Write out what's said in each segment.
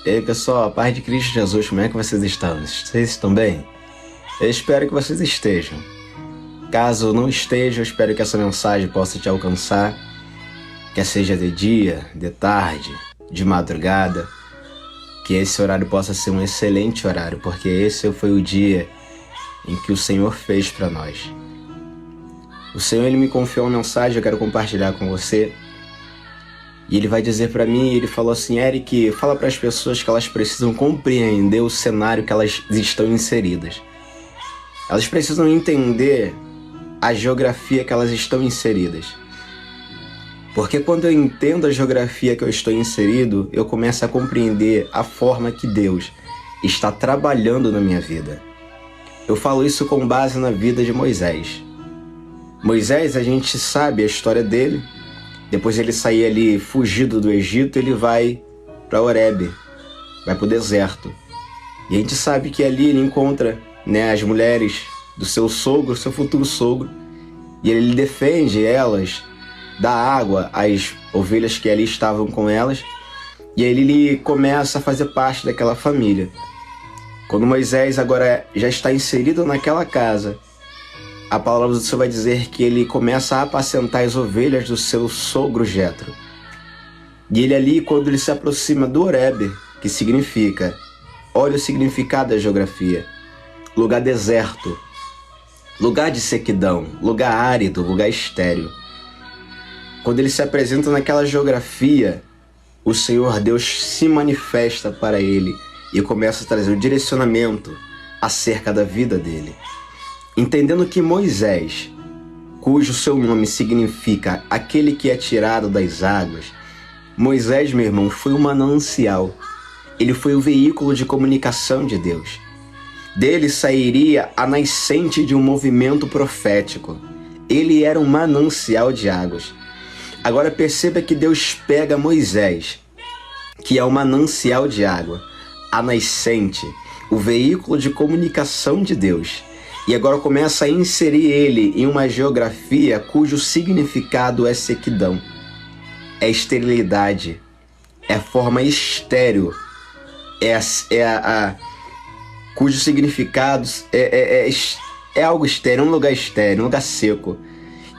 E aí pessoal, a paz de Cristo Jesus, como é que vocês estão? Vocês estão bem? Eu espero que vocês estejam. Caso não estejam, eu espero que essa mensagem possa te alcançar, quer seja de dia, de tarde, de madrugada, que esse horário possa ser um excelente horário, porque esse foi o dia em que o Senhor fez para nós. O Senhor ele me confiou uma mensagem, eu quero compartilhar com você. E ele vai dizer para mim, ele falou assim: Eric, fala para as pessoas que elas precisam compreender o cenário que elas estão inseridas. Elas precisam entender a geografia que elas estão inseridas. Porque quando eu entendo a geografia que eu estou inserido, eu começo a compreender a forma que Deus está trabalhando na minha vida. Eu falo isso com base na vida de Moisés. Moisés, a gente sabe a história dele. Depois ele sair ali fugido do Egito, ele vai para Horebe, vai para o deserto. E a gente sabe que ali ele encontra, as mulheres do seu sogro, seu futuro sogro, e ele defende elas, dá água às ovelhas que ali estavam com elas, e aí ele começa a fazer parte daquela família. Quando Moisés agora já está inserido naquela casa, a palavra do Senhor vai dizer que ele começa a apacentar as ovelhas do seu sogro Jetro. E ele ali, quando ele se aproxima do Horebe, que significa, olha o significado da geografia, lugar deserto, lugar de sequidão, lugar árido, lugar estéril. Quando ele se apresenta naquela geografia, o Senhor Deus se manifesta para ele e começa a trazer o direcionamento acerca da vida dele. Entendendo que Moisés, cujo seu nome significa aquele que é tirado das águas, Moisés, meu irmão, foi um manancial. Ele foi o veículo de comunicação de Deus. Dele sairia a nascente de um movimento profético. Ele era um manancial de águas. Agora perceba que Deus pega Moisés, que é o manancial de água, a nascente, o veículo de comunicação de Deus, e agora começa a inserir ele em uma geografia cujo significado é sequidão, é esterilidade, é forma estéril, cujo significado é algo estéril, um lugar estéril, um lugar seco.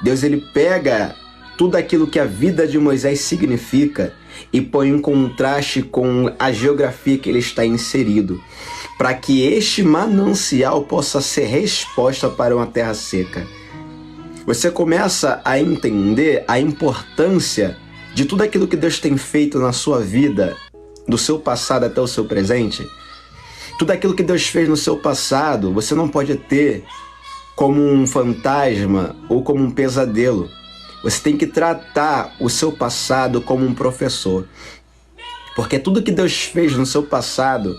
Deus ele pega tudo aquilo que a vida de Moisés significa e põe em contraste com a geografia que ele está inserido, para que este manancial possa ser resposta para uma terra seca. Você começa a entender a importância de tudo aquilo que Deus tem feito na sua vida, do seu passado até o seu presente. Tudo aquilo que Deus fez no seu passado, você não pode ter como um fantasma ou como um pesadelo. Você tem que tratar o seu passado como um professor. Porque tudo que Deus fez no seu passado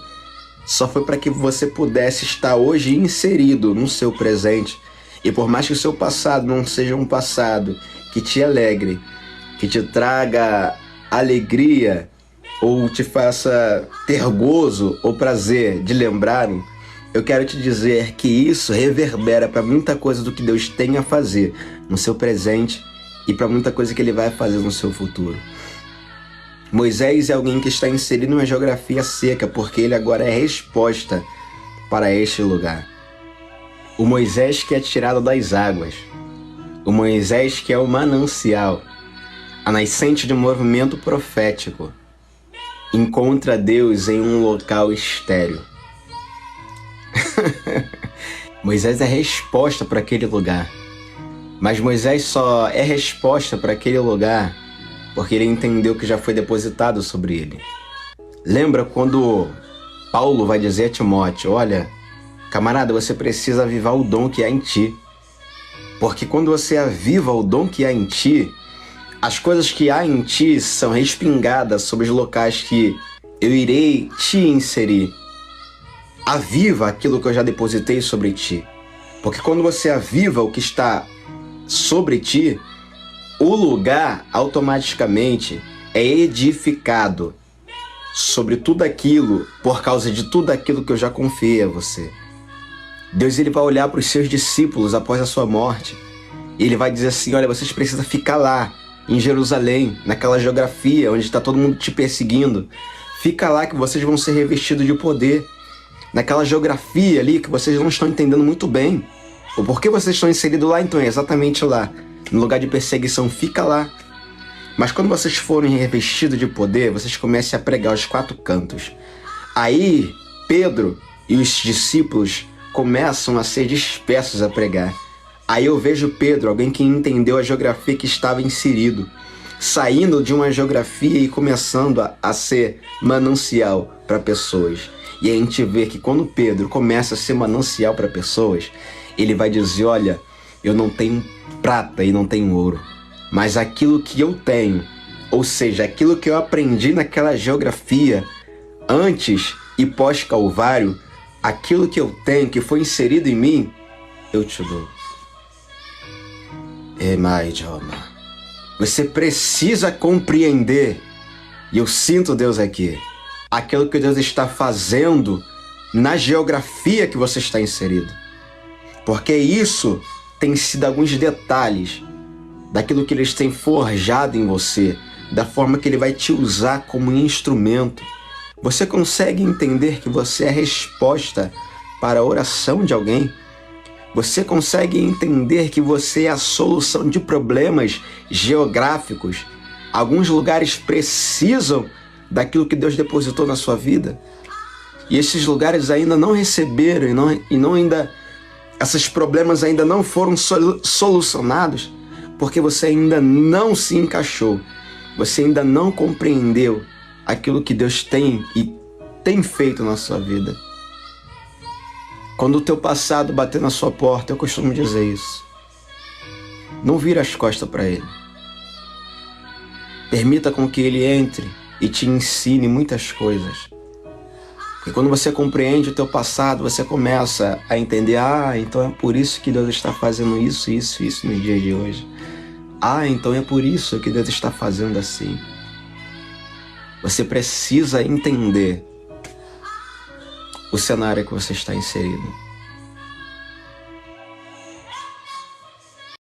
só foi para que você pudesse estar hoje inserido no seu presente. E por mais que o seu passado não seja um passado que te alegre, que te traga alegria, ou te faça ter gozo ou prazer de lembrarem, eu quero te dizer que isso reverbera para muita coisa do que Deus tem a fazer no seu presente e para muita coisa que Ele vai fazer no seu futuro. Moisés é alguém que está inserido em uma geografia seca, porque ele agora é resposta para este lugar. O Moisés que é tirado das águas, o Moisés que é o manancial, a nascente de um movimento profético, encontra Deus em um local estéril. Moisés é resposta para aquele lugar. Mas Moisés só é resposta para aquele lugar porque ele entendeu que já foi depositado sobre ele. Lembra quando Paulo vai dizer a Timóteo: olha, camarada, você precisa avivar o dom que há em ti. Porque quando você aviva o dom que há em ti, as coisas que há em ti são respingadas sobre os locais que eu irei te inserir. Aviva aquilo que eu já depositei sobre ti. Porque quando você aviva o que está sobre ti, o lugar automaticamente é edificado sobre tudo aquilo, por causa de tudo aquilo que eu já confiei a você. Deus ele vai olhar para os seus discípulos após a sua morte e ele vai dizer assim: olha, vocês precisam ficar lá em Jerusalém, naquela geografia onde está todo mundo te perseguindo. Fica lá que vocês vão ser revestidos de poder. Naquela geografia ali que vocês não estão entendendo muito bem. O porquê vocês estão inseridos lá, então é exatamente lá. No lugar de perseguição, fica lá. Mas quando vocês forem revestidos de poder, vocês comecem a pregar aos 4 cantos. Aí, Pedro e os discípulos começam a ser dispersos a pregar. Aí eu vejo Pedro, alguém que entendeu a geografia que estava inserido, saindo de uma geografia e começando a ser manancial para pessoas. E a gente vê que quando Pedro começa a ser manancial para pessoas, ele vai dizer, olha, eu não tenho prata e não tenho ouro, mas aquilo que eu tenho, ou seja, aquilo que eu aprendi naquela geografia, antes e pós-Calvário, aquilo que eu tenho, que foi inserido em mim, eu te dou. Você precisa compreender, e eu sinto Deus aqui, aquilo que Deus está fazendo na geografia que você está inserido. Porque isso tem sido alguns detalhes daquilo que Ele tem forjado em você, da forma que Ele vai te usar como instrumento. Você consegue entender que você é a resposta para a oração de alguém? Você consegue entender que você é a solução de problemas geográficos? Alguns lugares precisam daquilo que Deus depositou na sua vida. E esses lugares ainda não receberam, esses problemas ainda não foram solucionados, porque você ainda não se encaixou. Você ainda não compreendeu aquilo que Deus tem e tem feito na sua vida. Quando o teu passado bater na sua porta, eu costumo dizer isso. Não vira as costas para ele. Permita com que ele entre e te ensine muitas coisas. E quando você compreende o teu passado, você começa a entender, então é por isso que Deus está fazendo isso no dia de hoje. Então é por isso que Deus está fazendo assim. Você precisa entender o cenário que você está inserido.